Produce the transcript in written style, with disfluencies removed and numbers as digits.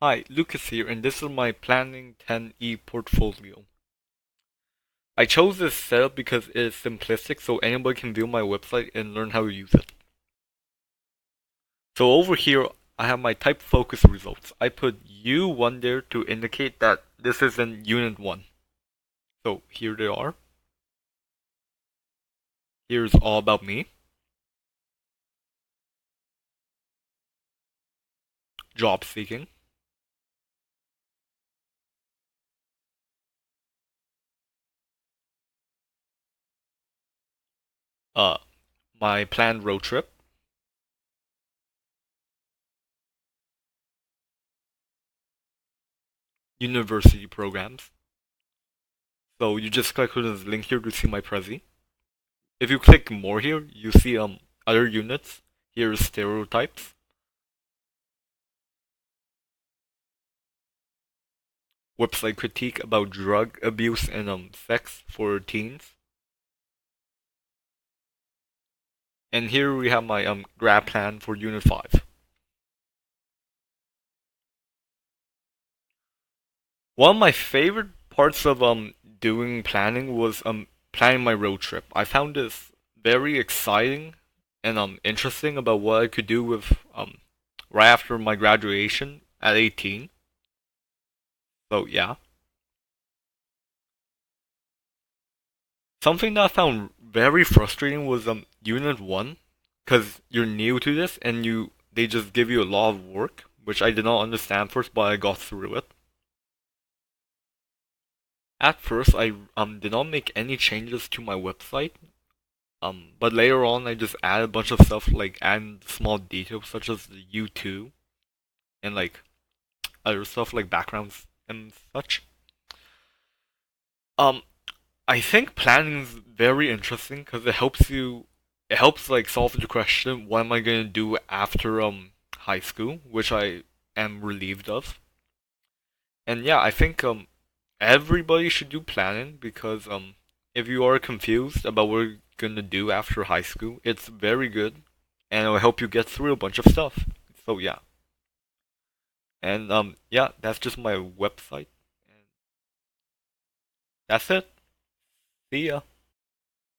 Hi, Lucas here, and this is my Planning 10 Eportfolio. I chose this setup because it is simplistic so anybody can view my website and learn how to use it. So over here, I have my type focus results. I put U1 there to indicate that this is in Unit 1. So here they are. Here's all about me, job seeking, uh, my planned road trip, university programs. So you just click on this link here to see my Prezi. If you click more here, you see other units. Here's stereotypes, website critique about drug abuse and sex for teens. And here we have my grad plan for Unit 5. One of my favorite parts of doing planning was planning my road trip. I found this very exciting and interesting about what I could do with right after my graduation at 18. So yeah. Something that I found very frustrating was Unit 1 cuz you're new to this and they just give you a lot of work, which I did not understand first, but I got through it. At first I did not make any changes to my website. But later on I just added a bunch of stuff like adding small details such as the U2 and like other stuff like backgrounds and such. Um I think planning is very interesting because it helps like solve the question, what am I gonna do after high school, which I am relieved of. And yeah, I think everybody should do planning because if you are confused about what you're gonna do after high school, it's very good and it will help you get through a bunch of stuff. So yeah. And yeah, that's just my website. And that's it. See ya.